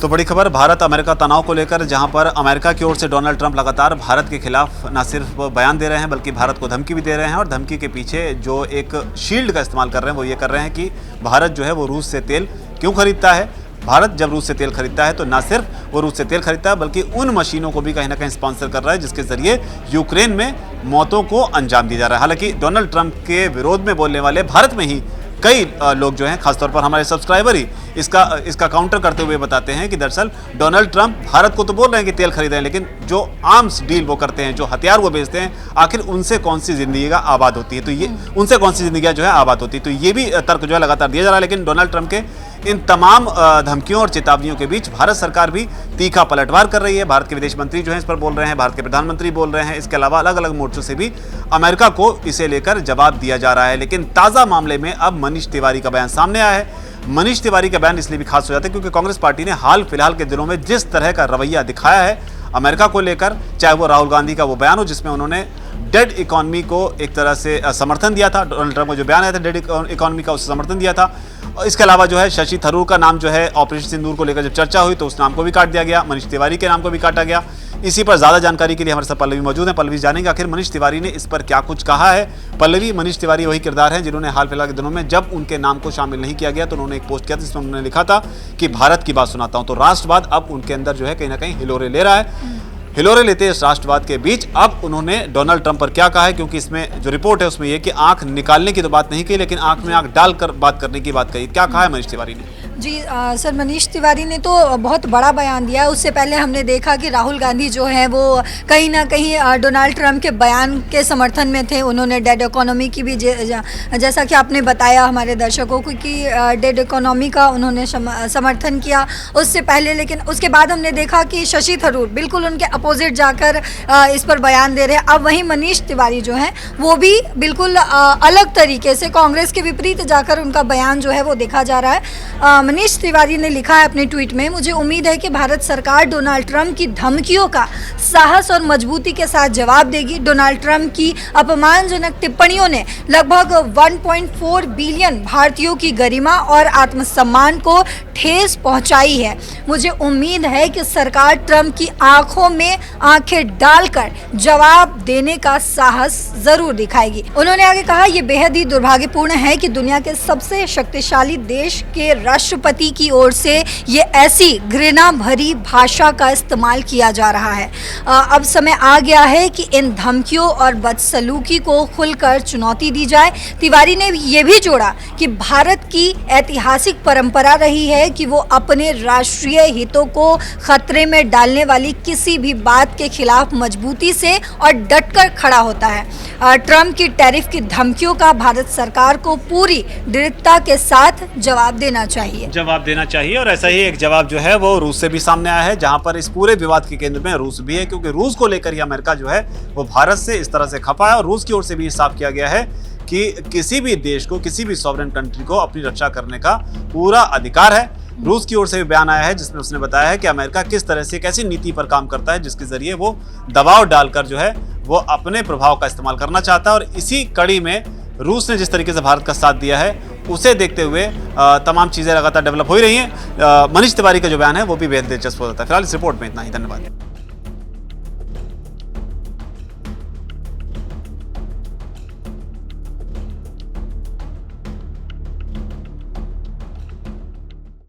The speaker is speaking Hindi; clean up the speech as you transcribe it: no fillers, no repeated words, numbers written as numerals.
तो बड़ी खबर भारत अमेरिका तनाव को लेकर, जहां पर अमेरिका की ओर से डोनाल्ड ट्रंप लगातार भारत के खिलाफ न सिर्फ बयान दे रहे हैं बल्कि भारत को धमकी भी दे रहे हैं। और धमकी के पीछे जो एक शील्ड का इस्तेमाल कर रहे हैं वो ये कर रहे हैं कि भारत जो है वो रूस से तेल क्यों खरीदता है। भारत जब रूस से तेल खरीदता है तो न सिर्फ वो रूस से तेल खरीदता है बल्कि उन मशीनों को भी कहीं ना कहीं स्पॉन्सर कर रहा है जिसके जरिए यूक्रेन में मौतों को अंजाम दिया जा रहा है। हालांकि डोनाल्ड ट्रंप के विरोध में बोलने वाले भारत में ही कई लोग जो हैं, खासतौर पर हमारे सब्सक्राइबर ही इसका काउंटर करते हुए बताते हैं कि दरअसल डोनाल्ड ट्रंप भारत को तो बोल रहे हैं कि तेल खरीदें, लेकिन जो आर्म्स डील वो करते हैं, जो हथियार वो बेचते हैं, आखिर उनसे कौन सी जिंदगी का आबाद होती है। तो ये उनसे कौन सी जिंदगी जो है आबाद होती है। तो ये भी तर्क जो है लगातार दिया जा रहा है। लेकिन डोनाल्ड ट्रंप के इन तमाम धमकियों और चेतावनियों के बीच भारत सरकार भी तीखा पलटवार कर रही है। भारत के विदेश मंत्री जो हैं इस पर बोल रहे हैं, भारत के प्रधानमंत्री बोल रहे हैं। इसके अलावा अलग अलग मोर्चों से भी अमेरिका को इसे लेकर जवाब दिया जा रहा है। लेकिन ताज़ा मामले में अब मनीष तिवारी का बयान सामने आया है। मनीष तिवारी का बयान इसलिए भी खास हो जाता है क्योंकि कांग्रेस पार्टी ने हाल फिलहाल के दिनों में जिस तरह का रवैया दिखाया है अमेरिका को लेकर, चाहे वो राहुल गांधी का वो बयान हो जिसमें उन्होंने डेड इकोनॉमी को एक तरह से समर्थन दिया था, डोनाल्ड ट्रंप का जो बयान आया था डेड इकोनॉमी का उसे समर्थन दिया था। इसके अलावा जो है शशि थरूर का नाम जो है ऑपरेशन सिंदूर को लेकर जब चर्चा हुई तो उस नाम को भी काट दिया गया, मनीष तिवारी के नाम को भी काटा गया। इसी पर ज्यादा जानकारी के लिए हमारे साथ पल्लवी मौजूद है। पल्लवी, जानेंगे आखिर मनीष तिवारी ने इस पर क्या कुछ कहा है। पल्लवी, मनीष तिवारी वही किरदार हैं जिन्होंने हाल फिलहाल के दिनों में जब उनके नाम को शामिल नहीं किया गया तो उन्होंने एक पोस्ट किया था जिसमें उन्होंने लिखा था कि भारत की बात सुनाता हूं। तो राष्ट्रवाद अब उनके अंदर जो है कहीं ना कहीं हिलोरे ले रहा है। हिलोरे लेते इस राष्ट्रवाद के बीच अब उन्होंने डोनाल्ड ट्रंप पर क्या कहा है, क्योंकि इसमें जो रिपोर्ट है उसमें यह कि आंख निकालने की तो बात नहीं कही लेकिन आंख में आंख डालकर बात करने की बात कही। क्या कहा है मनीष तिवारी ने? जी सर, मनीष तिवारी ने तो बहुत बड़ा बयान दिया है। उससे पहले हमने देखा कि राहुल गांधी जो है वो कहीं ना कहीं डोनाल्ड ट्रंप के बयान के समर्थन में थे। उन्होंने डेड इकोनॉमी की भी जैसा कि आपने बताया हमारे दर्शकों को कि डेड इकोनॉमी का उन्होंने समर्थन किया उससे पहले। लेकिन उसके बाद हमने देखा कि शशि थरूर बिल्कुल उनके अपोजिट जाकर इस पर बयान दे रहे हैं। अब वहीं मनीष तिवारी जो हैं वो भी बिल्कुल अलग तरीके से कांग्रेस के विपरीत जाकर उनका बयान जो है वो देखा जा रहा है। मनीष तिवारी ने लिखा है अपने ट्वीट में, मुझे उम्मीद है कि भारत सरकार डोनाल्ड ट्रंप की धमकियों का साहस और मजबूती के साथ जवाब देगी। डोनाल्ड ट्रंप की अपमानजनक टिप्पणियों ने लगभग 1.4 बिलियन भारतीयों की गरिमा और आत्मसम्मान को ठेस पहुंचाई है। मुझे उम्मीद है कि सरकार ट्रंप की आंखों में आंखें डालकर जवाब देने का साहस जरूर दिखाएगी। उन्होंने आगे कहा, यह बेहद ही दुर्भाग्यपूर्ण है कि दुनिया के सबसे शक्तिशाली देश के राष्ट्रपति की ओर से ये ऐसी घृणा भरी भाषा का इस्तेमाल किया जा रहा है। अब समय आ गया है कि इन धमकियों और बदसलूकी को खुलकर चुनौती दी जाए। तिवारी ने ये भी जोड़ा कि भारत की ऐतिहासिक परंपरा रही है कि वो अपने राष्ट्रीय हितों को खतरे में डालने वाली किसी भी बात के खिलाफ मजबूती से और डटकर खड़ा होता है। ट्रंप की टैरिफ की धमकियों का भारत सरकार को पूरी दृढ़ता के साथ जवाब देना चाहिए। और ऐसा ही एक जवाब जो है वो रूस से भी सामने आया है, जहां पर इस पूरे विवाद के केंद्र में रूस भी है, क्योंकि रूस को लेकर ही अमेरिका जो है वो भारत से इस तरह से खपा है। और रूस की ओर से भी साफ किया गया है कि किसी भी देश को, किसी भी सॉवरेन कंट्री को अपनी रक्षा करने का पूरा अधिकार है। रूस की ओर से भी बयान आया है जिसमें उसने बताया है कि अमेरिका किस तरह से एक ऐसी नीति पर काम करता है जिसके जरिए वो दबाव डालकर जो है वो अपने प्रभाव का इस्तेमाल करना चाहता है। और इसी कड़ी में रूस ने जिस तरीके से भारत का साथ दिया है उसे देखते हुए तमाम चीज़ें लगातार डेवलप हो ही रही हैं। मनीष तिवारी का जो बयान है वो भी बेहद दिलचस्प हो जाता है। फिलहाल इस रिपोर्ट में इतना ही। धन्यवाद।